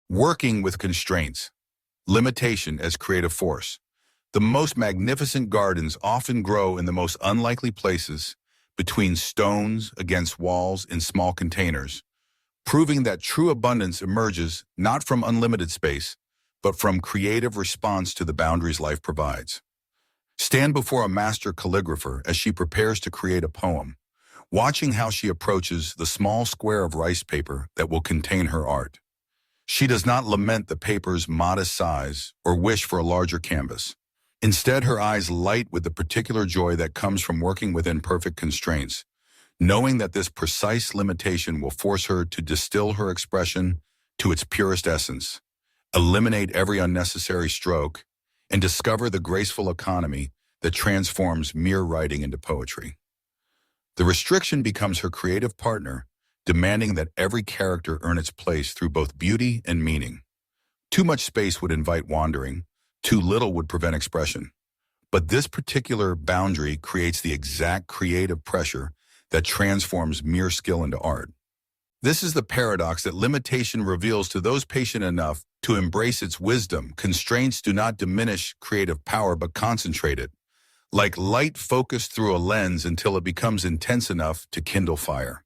Working with constraints, limitation as creative force. The most magnificent gardens often grow in the most unlikely places, between stones, against walls, in small containers, proving that true abundance emerges not from unlimited space, but from creative response to the boundaries life provides. Stand before a master calligrapher as she prepares to create a poem, watching how she approaches the small square of rice paper that will contain her art. She does not lament the paper's modest size or wish for a larger canvas. Instead, her eyes light with the particular joy that comes from working within perfect constraints, knowing that this precise limitation will force her to distill her expression to its purest essence, eliminate every unnecessary stroke, and discover the graceful economy that transforms mere writing into poetry. The restriction becomes her creative partner, demanding that every character earn its place through both beauty and meaning. Too much space would invite wandering, too little would prevent expression. But this particular boundary creates the exact creative pressure that transforms mere skill into art. This is the paradox that limitation reveals to those patient enough to embrace its wisdom. Constraints do not diminish creative power but concentrate it, like light focused through a lens until it becomes intense enough to kindle fire.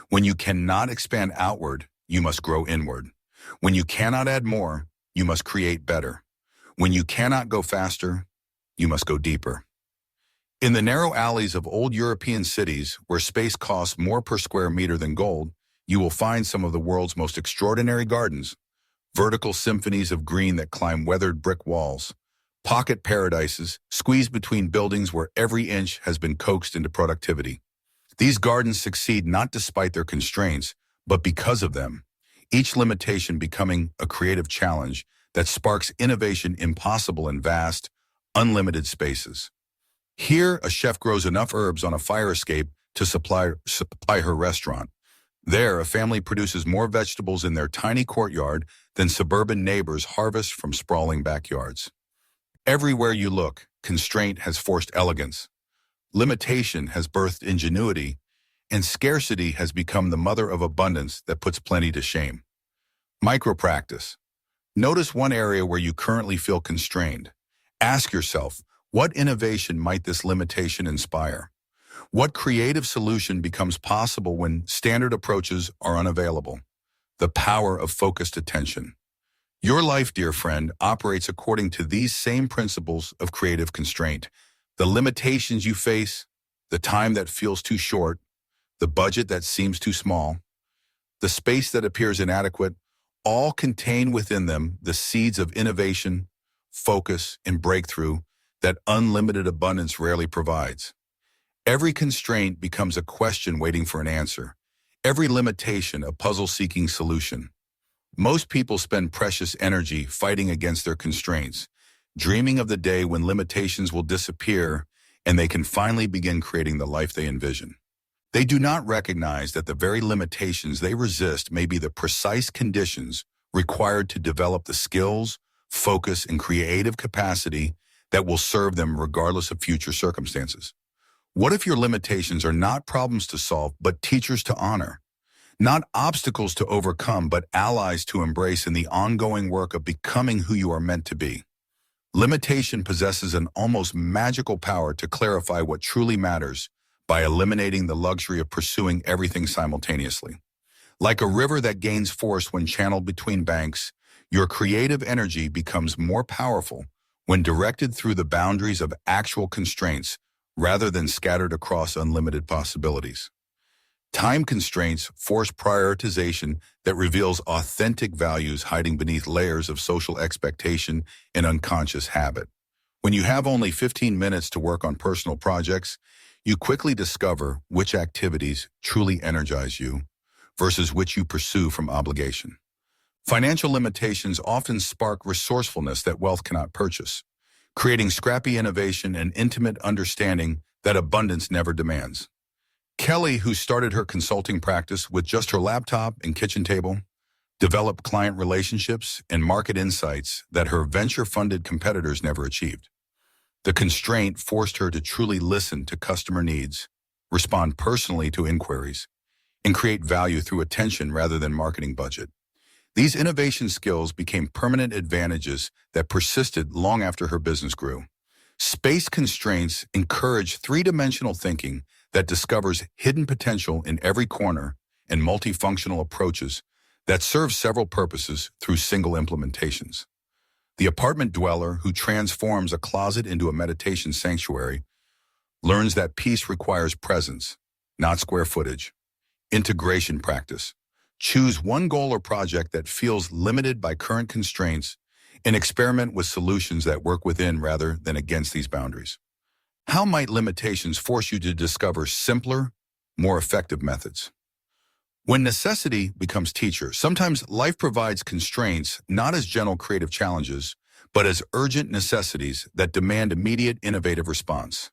When you cannot expand outward, you must grow inward. When you cannot add more, you must create better. When you cannot go faster, you must go deeper. In the narrow alleys of old European cities, where space costs more per square meter than gold, you will find some of the world's most extraordinary gardens, vertical symphonies of green that climb weathered brick walls, pocket paradises squeezed between buildings where every inch has been coaxed into productivity. These gardens succeed not despite their constraints, but because of them, each limitation becoming a creative challenge that sparks innovation impossible in vast, unlimited spaces. Here, a chef grows enough herbs on a fire escape to supply her restaurant. There, a family produces more vegetables in their tiny courtyard than suburban neighbors harvest from sprawling backyards. Everywhere you look, constraint has forced elegance. Limitation has birthed ingenuity, and scarcity has become the mother of abundance that puts plenty to shame. Micro-practice. Notice one area where you currently feel constrained. Ask yourself, what innovation might this limitation inspire? What creative solution becomes possible when standard approaches are unavailable? The power of focused attention. Your life, dear friend, operates according to these same principles of creative constraint. The limitations you face, the time that feels too short, the budget that seems too small, the space that appears inadequate, all contain within them the seeds of innovation, focus, and breakthrough that unlimited abundance rarely provides. Every constraint becomes a question waiting for an answer. Every limitation, a puzzle-seeking solution. Most people spend precious energy fighting against their constraints, dreaming of the day when limitations will disappear and they can finally begin creating the life they envision. They do not recognize that the very limitations they resist may be the precise conditions required to develop the skills, focus, and creative capacity that will serve them regardless of future circumstances. What if your limitations are not problems to solve, but teachers to honor? Not obstacles to overcome, but allies to embrace in the ongoing work of becoming who you are meant to be. Limitation possesses an almost magical power to clarify what truly matters by eliminating the luxury of pursuing everything simultaneously. Like a river that gains force when channeled between banks, your creative energy becomes more powerful when directed through the boundaries of actual constraints rather than scattered across unlimited possibilities. Time constraints force prioritization that reveals authentic values hiding beneath layers of social expectation and unconscious habit. When you have only 15 minutes to work on personal projects, you quickly discover which activities truly energize you versus which you pursue from obligation. Financial limitations often spark resourcefulness that wealth cannot purchase, creating scrappy innovation and intimate understanding that abundance never demands. Kelly, who started her consulting practice with just her laptop and kitchen table, developed client relationships and market insights that her venture-funded competitors never achieved. The constraint forced her to truly listen to customer needs, respond personally to inquiries, and create value through attention rather than marketing budget. These innovation skills became permanent advantages that persisted long after her business grew. Space constraints encourage three-dimensional thinking that discovers hidden potential in every corner and multifunctional approaches that serve several purposes through single implementations. The apartment dweller who transforms a closet into a meditation sanctuary learns that peace requires presence, not square footage. Integration practice. Choose one goal or project that feels limited by current constraints and experiment with solutions that work within rather than against these boundaries. How might limitations force you to discover simpler, more effective methods? When necessity becomes teacher, sometimes life provides constraints not as gentle creative challenges, but as urgent necessities that demand immediate innovative response.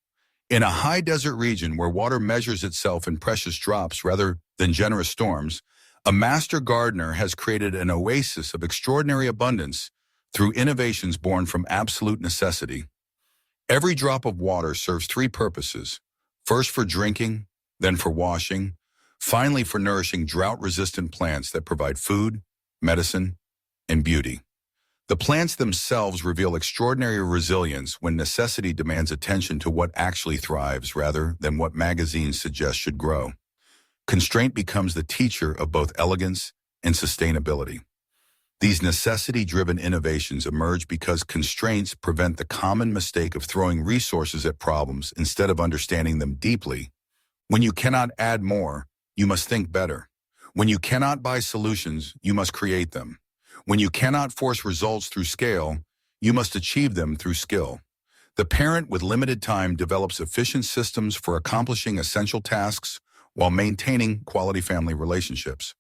In a high desert region where water measures itself in precious drops rather than generous storms, a master gardener has created an oasis of extraordinary abundance through innovations born from absolute necessity. Every drop of water serves three purposes: first for drinking, then for washing, finally for nourishing drought-resistant plants that provide food, medicine, and beauty. The plants themselves reveal extraordinary resilience when necessity demands attention to what actually thrives rather than what magazines suggest should grow. Constraint becomes the teacher of both elegance and sustainability. These necessity-driven innovations emerge because constraints prevent the common mistake of throwing resources at problems instead of understanding them deeply. When you cannot add more, you must think better. When you cannot buy solutions, you must create them. When you cannot force results through scale, you must achieve them through skill. The parent with limited time develops efficient systems for accomplishing essential tasks while maintaining quality family relationships.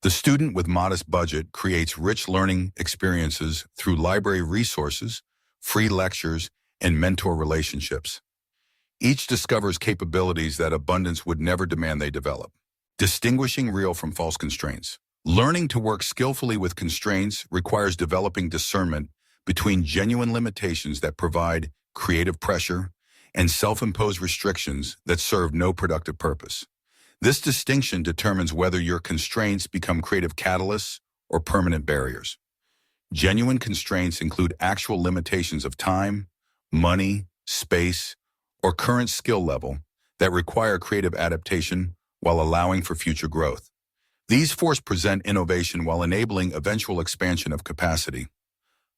The student with modest budget creates rich learning experiences through library resources, free lectures, and mentor relationships. Each discovers capabilities that abundance would never demand they develop. Distinguishing real from false constraints. Learning to work skillfully with constraints requires developing discernment between genuine limitations that provide creative pressure and self-imposed restrictions that serve no productive purpose. This distinction determines whether your constraints become creative catalysts or permanent barriers. Genuine constraints include actual limitations of time, money, space, or current skill level that require creative adaptation while allowing for future growth. These forces present innovation while enabling eventual expansion of capacity.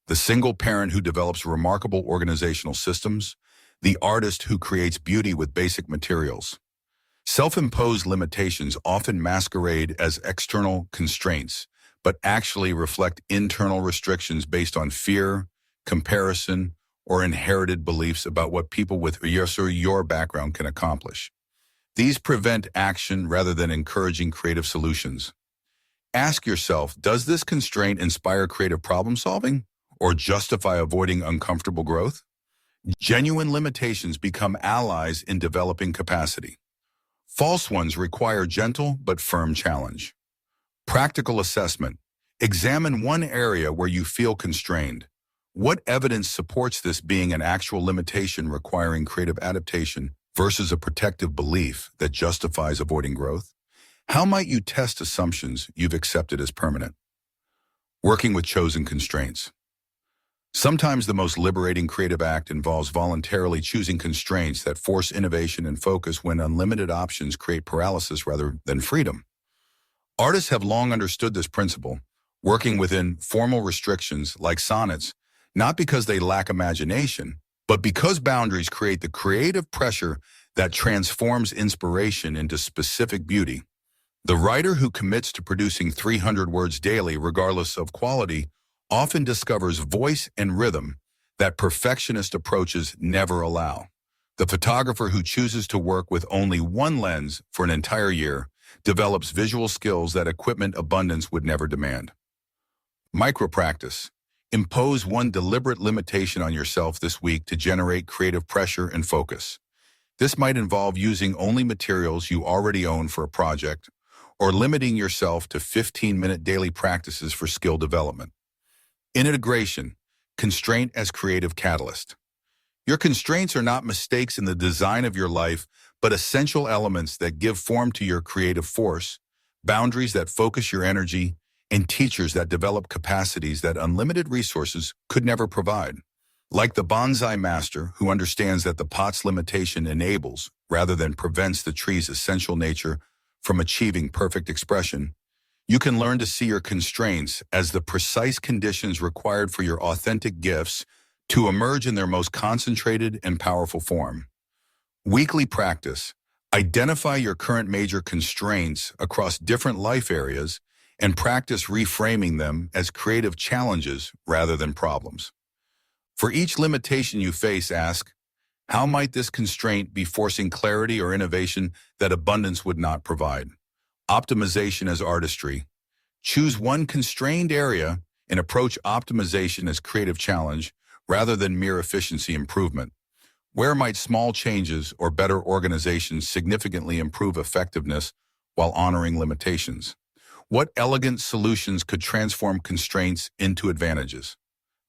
The single parent who develops remarkable organizational systems, the artist who creates beauty with basic materials. Self-imposed limitations often masquerade as external constraints, but actually reflect internal restrictions based on fear, comparison, or inherited beliefs about what people with your background can accomplish. These prevent action rather than encouraging creative solutions. Ask yourself, does this constraint inspire creative problem solving or justify avoiding uncomfortable growth? Genuine limitations become allies in developing capacity. False ones require gentle but firm challenge. Practical assessment. Examine one area where you feel constrained. What evidence supports this being an actual limitation requiring creative adaptation versus a protective belief that justifies avoiding growth? How might you test assumptions you've accepted as permanent? Working with chosen constraints. Sometimes the most liberating creative act involves voluntarily choosing constraints that force innovation and focus when unlimited options create paralysis rather than freedom. Artists have long understood this principle, working within formal restrictions like sonnets, not because they lack imagination, but because boundaries create the creative pressure that transforms inspiration into specific beauty. The writer who commits to producing 300 words daily, regardless of quality, often discovers voice and rhythm that perfectionist approaches never allow. The photographer who chooses to work with only one lens for an entire year develops visual skills that equipment abundance would never demand. Micro-practice. Impose one deliberate limitation on yourself this week to generate creative pressure and focus. This might involve using only materials you already own for a project, or limiting yourself to 15-minute daily practices for skill development. Integration. Constraint as creative catalyst. Your constraints are not mistakes in the design of your life, but essential elements that give form to your creative force, boundaries that focus your energy, and teachers that develop capacities that unlimited resources could never provide. Like the bonsai master who understands that the pot's limitation enables, rather than prevents the tree's essential nature from achieving perfect expression, you can learn to see your constraints as the precise conditions required for your authentic gifts to emerge in their most concentrated and powerful form. Weekly practice. Identify your current major constraints across different life areas and practice reframing them as creative challenges rather than problems. For each limitation you face, ask, how might this constraint be forcing clarity or innovation that abundance would not provide? Optimization as artistry. Choose one constrained area and approach optimization as creative challenge rather than mere efficiency improvement. Where might small changes or better organization significantly improve effectiveness while honoring limitations? What elegant solutions could transform constraints into advantages?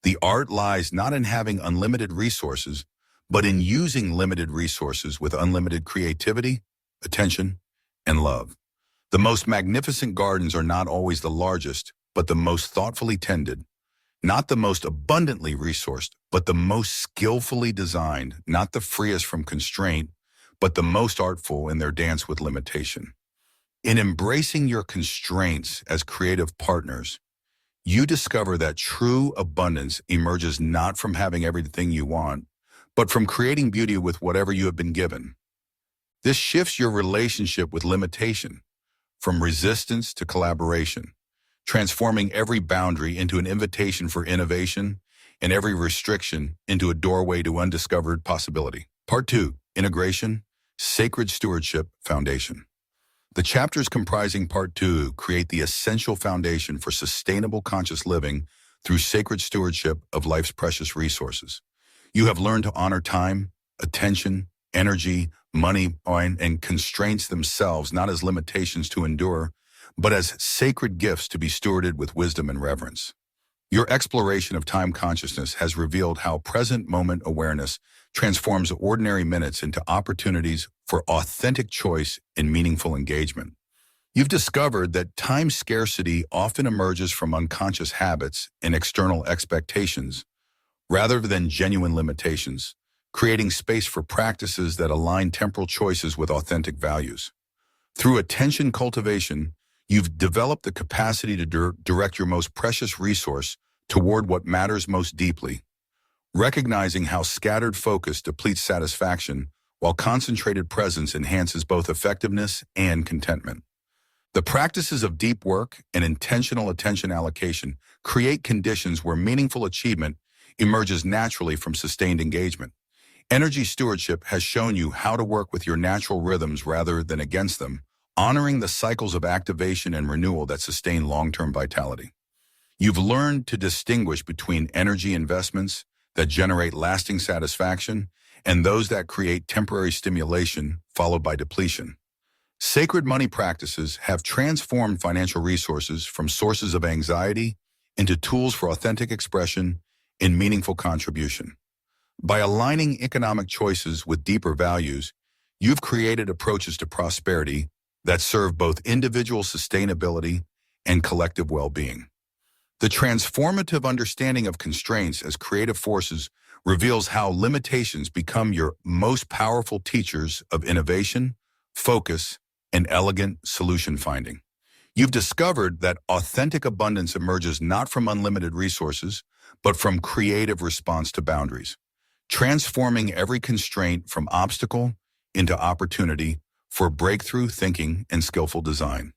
The art lies not in having unlimited resources, but in using limited resources with unlimited creativity, attention, and love. The most magnificent gardens are not always the largest, but the most thoughtfully tended. Not the most abundantly resourced, but the most skillfully designed, not the freest from constraint, but the most artful in their dance with limitation. In embracing your constraints as creative partners, you discover that true abundance emerges not from having everything you want, but from creating beauty with whatever you have been given. This shifts your relationship with limitation, from resistance to collaboration, transforming every boundary into an invitation for innovation and every restriction into a doorway to undiscovered possibility. Part 2, Integration, Sacred Stewardship, Foundation. The chapters comprising Part 2 create the essential foundation for sustainable conscious living through sacred stewardship of life's precious resources. You have learned to honor time, attention, energy, money, and constraints themselves not as limitations to endure, but as sacred gifts to be stewarded with wisdom and reverence. Your exploration of time consciousness has revealed how present moment awareness transforms ordinary minutes into opportunities for authentic choice and meaningful engagement. You've discovered that time scarcity often emerges from unconscious habits and external expectations, rather than genuine limitations, creating space for practices that align temporal choices with authentic values. Through attention cultivation, you've developed the capacity to direct your most precious resource toward what matters most deeply, recognizing how scattered focus depletes satisfaction while concentrated presence enhances both effectiveness and contentment. The practices of deep work and intentional attention allocation create conditions where meaningful achievement emerges naturally from sustained engagement. Energy stewardship has shown you how to work with your natural rhythms rather than against them, honoring the cycles of activation and renewal that sustain long-term vitality. You've learned to distinguish between energy investments that generate lasting satisfaction and those that create temporary stimulation followed by depletion. Sacred money practices have transformed financial resources from sources of anxiety into tools for authentic expression and meaningful contribution. By aligning economic choices with deeper values, you've created approaches to prosperity that serve both individual sustainability and collective well-being. The transformative understanding of constraints as creative forces reveals how limitations become your most powerful teachers of innovation, focus, and elegant solution finding. You've discovered that authentic abundance emerges not from unlimited resources, but from creative response to boundaries, transforming every constraint from obstacle into opportunity for breakthrough thinking and skillful design.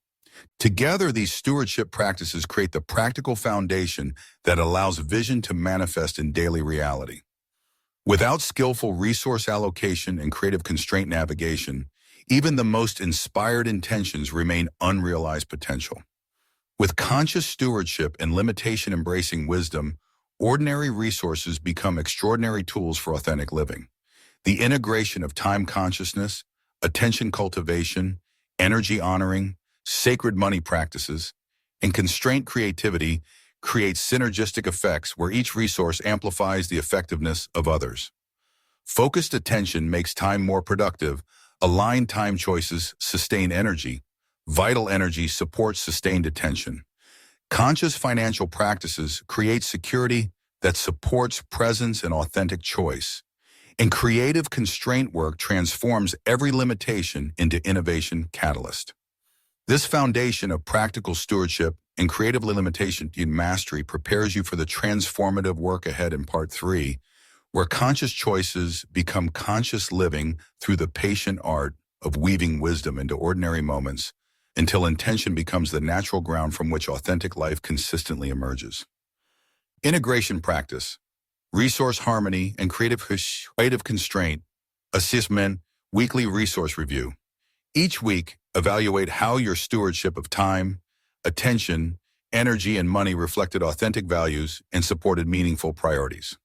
Together, these stewardship practices create the practical foundation that allows vision to manifest in daily reality. Without skillful resource allocation and creative constraint navigation, even the most inspired intentions remain unrealized potential. With conscious stewardship and limitation embracing wisdom, ordinary resources become extraordinary tools for authentic living. The integration of time consciousness, attention cultivation, energy honoring, sacred money practices, and constraint creativity creates synergistic effects where each resource amplifies the effectiveness of others. Focused attention makes time more productive, aligned time choices sustain energy, vital energy supports sustained attention. Conscious financial practices create security that supports presence and authentic choice. And creative constraint work transforms every limitation into innovation catalyst. This foundation of practical stewardship and creative limitation in mastery prepares you for the transformative work ahead in part 3, where conscious choices become conscious living through the patient art of weaving wisdom into ordinary moments until intention becomes the natural ground from which authentic life consistently emerges. Integration practice, resource harmony, and creative constraint, assessment, weekly resource review. Each week, evaluate how your stewardship of time, attention, energy, and money reflected authentic values and supported meaningful priorities.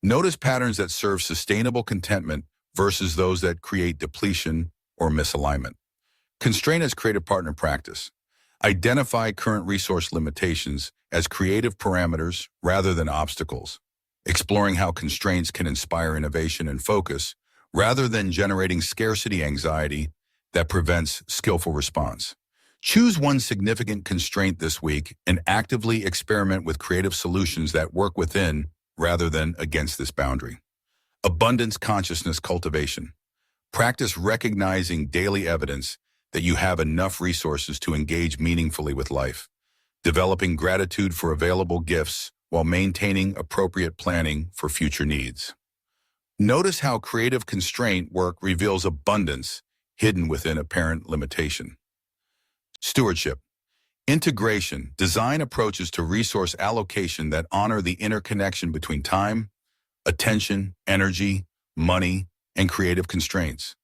Notice patterns that serve sustainable contentment versus those that create depletion or misalignment. Constraint as creative partner practice. Identify current resource limitations as creative parameters rather than obstacles, exploring how constraints can inspire innovation and focus rather than generating scarcity anxiety that prevents skillful response. Choose one significant constraint this week and actively experiment with creative solutions that work within rather than against this boundary. Abundance consciousness cultivation. Practice recognizing daily evidence that you have enough resources to engage meaningfully with life, developing gratitude for available gifts while maintaining appropriate planning for future needs. Notice how creative constraint work reveals abundance hidden within apparent limitation. Stewardship. Integration. Design approaches to resource allocation that honor the interconnection between time, attention, energy, money, and creative constraints.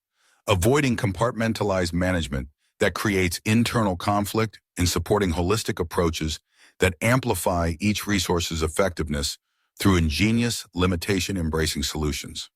Avoiding compartmentalized management that creates internal conflict and supporting holistic approaches that amplify each resource's effectiveness through ingenious, limitation-embracing solutions.